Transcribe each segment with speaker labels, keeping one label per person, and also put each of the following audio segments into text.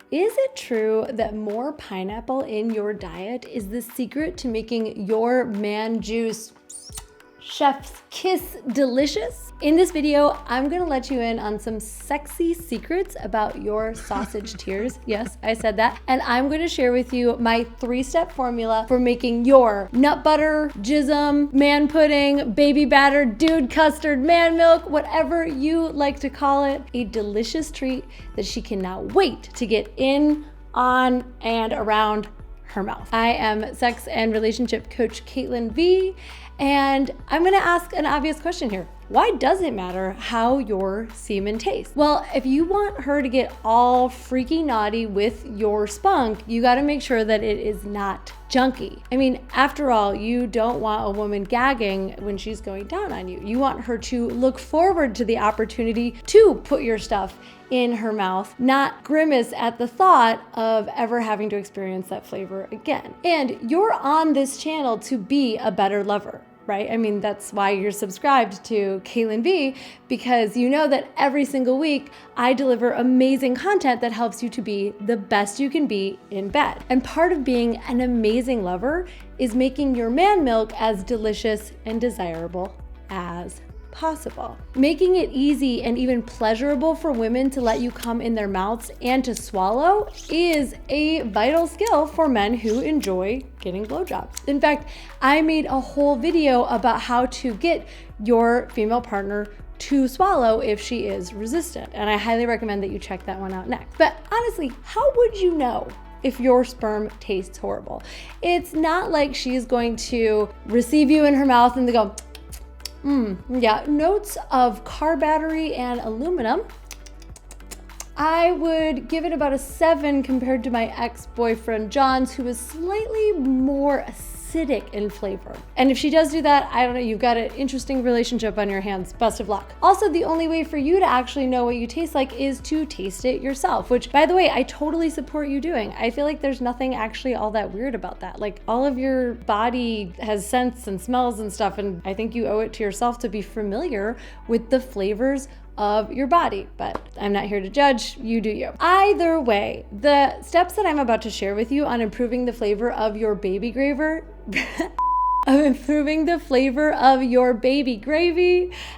Speaker 1: Is it true that more pineapple in your diet is the secret to making your man juice chef's kiss delicious? In this video, I'm gonna let you in on some sexy secrets about your sausage tears. Yes, I said that. And I'm gonna share with you my 3-step formula for making your nut butter, jism, man pudding, baby batter, dude custard, man milk, whatever you like to call it, a delicious treat that she cannot wait to get in, on, and around her mouth. I am sex and relationship coach Caitlin V, and I'm gonna ask an obvious question here. Why does it matter how your semen tastes? Well, if you want her to get all freaky naughty with your spunk, you gotta make sure that it is not junky. I mean, after all, you don't want a woman gagging when she's going down on you. You want her to look forward to the opportunity to put your stuff in her mouth, not grimace at the thought of ever having to experience that flavor again. And you're on this channel to be a better lover, right? I mean, that's why you're subscribed to Caitlin V, because you know that every single week I deliver amazing content that helps you to be the best you can be in bed. And part of being an amazing lover is making your man milk as delicious and desirable as possible. Making it easy and even pleasurable for women to let you come in their mouths and to swallow is a vital skill for men who enjoy getting blowjobs. In fact, I made a whole video about how to get your female partner to swallow if she is resistant, and I highly recommend that you check that one out next. But honestly, how would you know if your sperm tastes horrible? It's not like she's going to receive you in her mouth and they go, yeah, notes of car battery and aluminum. I would give it about a 7 compared to my ex-boyfriend John's, who was slightly more acidic in flavor. And if she does do that, I don't know, you've got an interesting relationship on your hands. Best of luck. Also, the only way for you to actually know what you taste like is to taste it yourself, which, by the way, I totally support you doing. I feel like there's nothing actually all that weird about that. Like, all of your body has scents and smells and stuff, and I think you owe it to yourself to be familiar with the flavors of your body, but I'm not here to judge, you do you. Either way, the steps that I'm about to share with you on improving the flavor of your baby gravy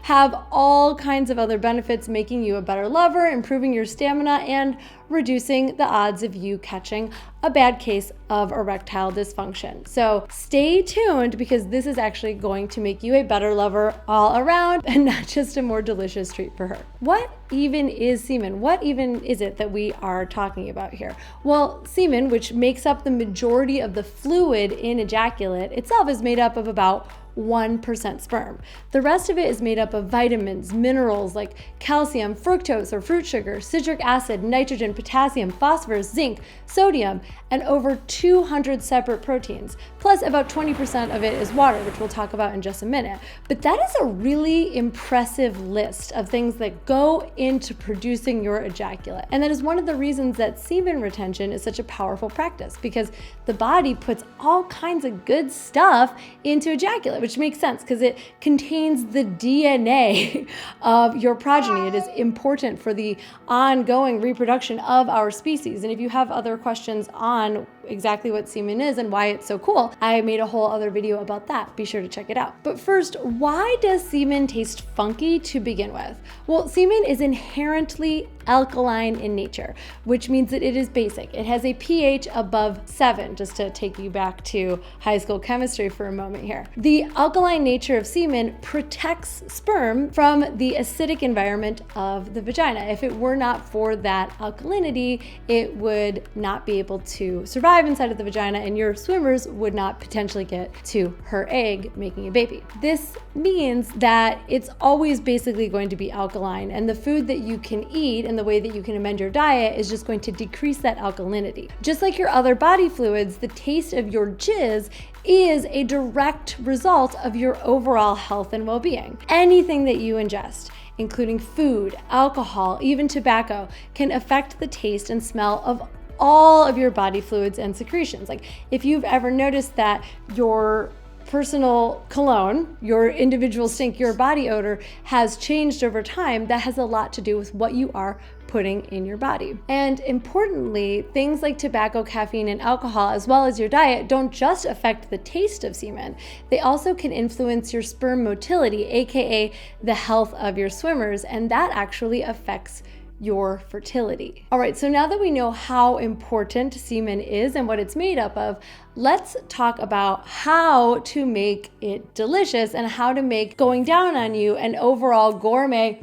Speaker 1: have all kinds of other benefits, making you a better lover, improving your stamina, and reducing the odds of you catching a bad case of erectile dysfunction. So stay tuned, because this is actually going to make you a better lover all around and not just a more delicious treat for her. What even is semen? What even is it that we are talking about here? Well, semen, which makes up the majority of the fluid in ejaculate, itself is made up of about 1% sperm. The rest of it is made up of vitamins, minerals like calcium, fructose or fruit sugar, citric acid, nitrogen, potassium, phosphorus, zinc, sodium, and over 200 separate proteins. Plus about 20% of it is water, which we'll talk about in just a minute. But that is a really impressive list of things that go into producing your ejaculate. And that is one of the reasons that semen retention is such a powerful practice, because the body puts all kinds of good stuff into ejaculate, which makes sense because it contains the DNA of your progeny. It is important for the ongoing reproduction of our species. And if you have other questions on exactly what semen is and why it's so cool, I made a whole other video about that. Be sure to check it out. But first, why does semen taste funky to begin with? Well, semen is inherently alkaline in nature, which means that it is basic. It has a pH above 7, just to take you back to high school chemistry for a moment here. The alkaline nature of semen protects sperm from the acidic environment of the vagina. If it were not for that alkalinity, it would not be able to survive inside of the vagina, and your swimmers would not potentially get to her egg making a baby. This means that it's always basically going to be alkaline, and the food that you can eat and the way that you can amend your diet is just going to decrease that alkalinity. Just like your other body fluids, the taste of your jizz is a direct result of your overall health and well-being. Anything that you ingest, including food, alcohol, even tobacco, can affect the taste and smell of all of your body fluids and secretions. Like, if you've ever noticed that your personal cologne, your individual stink, your body odor has changed over time, that has a lot to do with what you are putting in your body. And importantly, things like tobacco, caffeine, and alcohol, as well as your diet, don't just affect the taste of semen. They also can influence your sperm motility, aka the health of your swimmers, and that actually affects your fertility. All right, so now that we know how important semen is and what it's made up of, let's talk about how to make it delicious and how to make going down on you an overall gourmet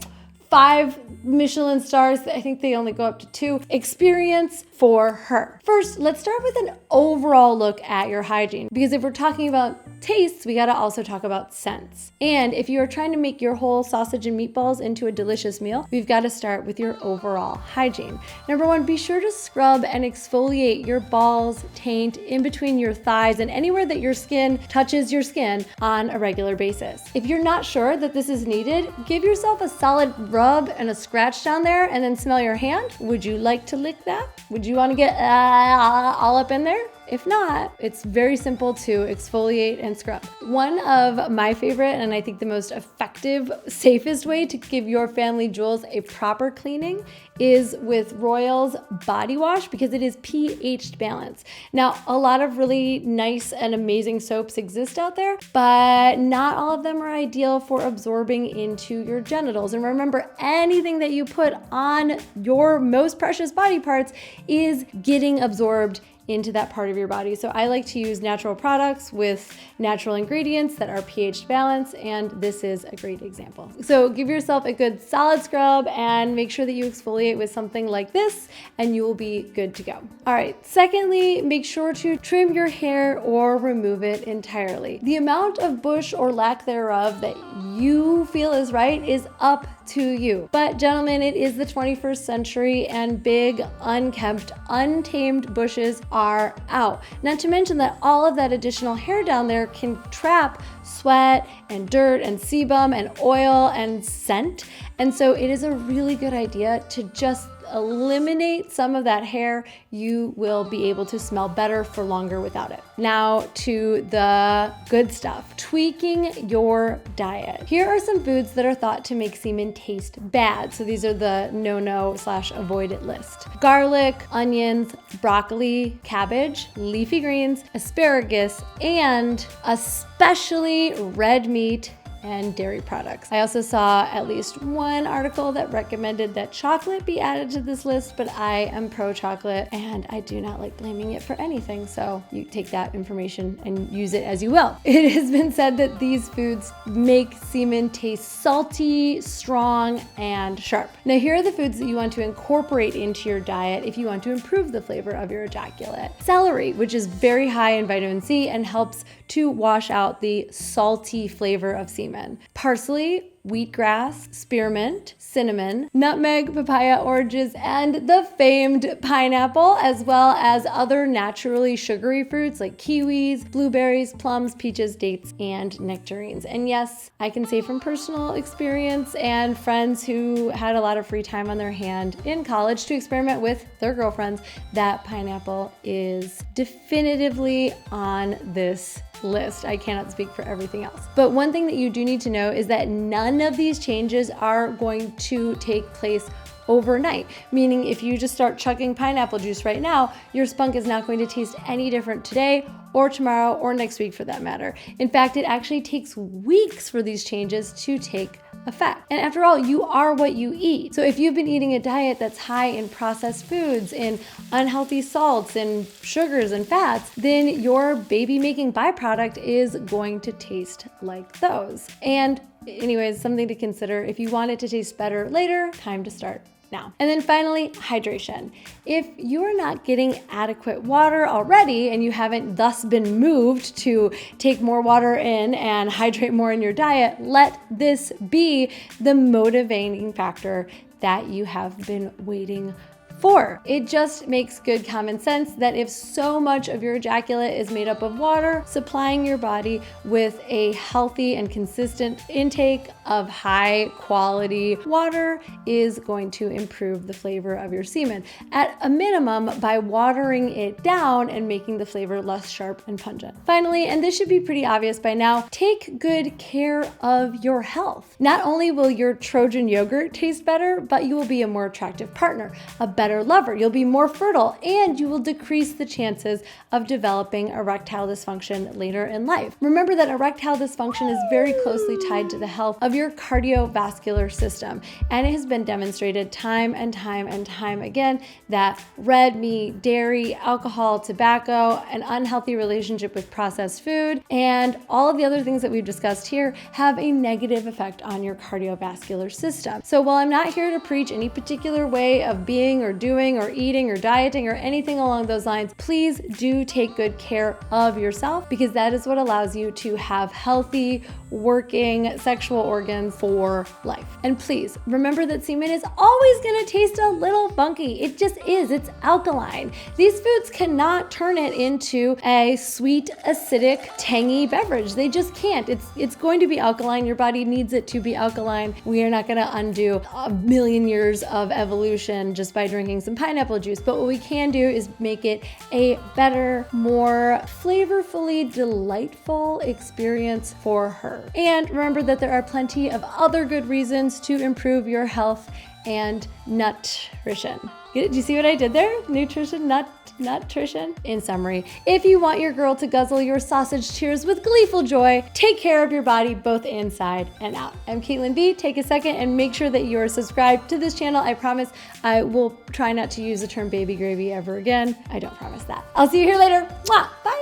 Speaker 1: 5 Michelin stars, I think they only go up to 2, experience for her. First, let's start with an overall look at your hygiene, because if we're talking about tastes, we gotta also talk about scents. And if you are trying to make your whole sausage and meatballs into a delicious meal, we've gotta start with your overall hygiene. Number 1, be sure to scrub and exfoliate your balls, taint, in between your thighs, and anywhere that your skin touches your skin on a regular basis. If you're not sure that this is needed, give yourself a solid rub and a scratch down there, and then smell your hand. Would you like to lick that? Would you want to get all up in there? If not, it's very simple to exfoliate and scrub. One of my favorite, and I think the most effective, safest way to give your family jewels a proper cleaning is with Royals Body Wash, because it is pH balanced. Now, a lot of really nice and amazing soaps exist out there, but not all of them are ideal for absorbing into your genitals. And remember, anything that you put on your most precious body parts is getting absorbed into that part of your body. So I like to use natural products with natural ingredients that are pH balanced, and this is a great example. So give yourself a good solid scrub and make sure that you exfoliate with something like this, and you will be good to go. All right, secondly, make sure to trim your hair or remove it entirely. The amount of bush or lack thereof that you feel is right is up to you. But gentlemen, it is the 21st century, and big, unkempt, untamed bushes are out. Not to mention that all of that additional hair down there can trap sweat and dirt and sebum and oil and scent. And so it is a really good idea to just eliminate some of that hair. You will be able to smell better for longer without it. Now to the good stuff, tweaking your diet. Here are some foods that are thought to make semen taste bad. So these are the no/avoid it list. Garlic, onions, broccoli, cabbage, leafy greens, asparagus, and especially red meat and dairy products. I also saw at least one article that recommended that chocolate be added to this list, but I am pro chocolate and I do not like blaming it for anything. So you take that information and use it as you will. It has been said that these foods make semen taste salty, strong, and sharp. Now here are the foods that you want to incorporate into your diet if you want to improve the flavor of your ejaculate. Celery, which is very high in vitamin C and helps to wash out the salty flavor of semen. Parsley, wheatgrass, spearmint, cinnamon, nutmeg, papaya, oranges, and the famed pineapple, as well as other naturally sugary fruits like kiwis, blueberries, plums, peaches, dates, and nectarines. And yes, I can say from personal experience and friends who had a lot of free time on their hand in college to experiment with their girlfriends, that pineapple is definitively on this list. I cannot speak for everything else. But one thing that you do need to know is that none of these changes are going to take place overnight. Meaning if you just start chugging pineapple juice right now, your spunk is not going to taste any different today or tomorrow or next week for that matter. In fact, it actually takes weeks for these changes to take effect. And after all, you are what you eat. So if you've been eating a diet that's high in processed foods, in unhealthy salts and sugars and fats, then your baby-making byproduct is going to taste like those. And anyways, something to consider. If you want it to taste better later, time to start now. And then finally, hydration. If you are not getting adequate water already and you haven't thus been moved to take more water in and hydrate more in your diet, let this be the motivating factor that you have been waiting 4, it just makes good common sense that if so much of your ejaculate is made up of water, supplying your body with a healthy and consistent intake of high quality water is going to improve the flavor of your semen. At a minimum, by watering it down and making the flavor less sharp and pungent. Finally, and this should be pretty obvious by now, take good care of your health. Not only will your Trojan yogurt taste better, but you will be a more attractive partner, a better lover, you'll be more fertile, and you will decrease the chances of developing erectile dysfunction later in life. Remember that erectile dysfunction is very closely tied to the health of your cardiovascular system, and it has been demonstrated time and time again that red meat, dairy, alcohol, tobacco, an unhealthy relationship with processed food, and all of the other things that we've discussed here have a negative effect on your cardiovascular system. So while I'm not here to preach any particular way of being or doing or eating or dieting or anything along those lines, please do take good care of yourself, because that is what allows you to have healthy, working sexual organs for life. And please remember that semen is always going to taste a little funky. It just is. It's alkaline. These foods cannot turn it into a sweet, acidic, tangy beverage. They just can't. It's going to be alkaline. Your body needs it to be alkaline. We are not going to undo a million years of evolution just by drinking some pineapple juice. But what we can do is make it a better, more flavorfully delightful experience for her. And remember that there are plenty of other good reasons to improve your health and nutrition. Do you see what I did there? Nutrition, nutrition. In summary, if you want your girl to guzzle your sausage cheers with gleeful joy, take care of your body both inside and out. I'm Caitlin B. Take a second and make sure that you are subscribed to this channel. I promise I will try not to use the term baby gravy ever again. I don't promise that. I'll see you here later. Mwah! Bye.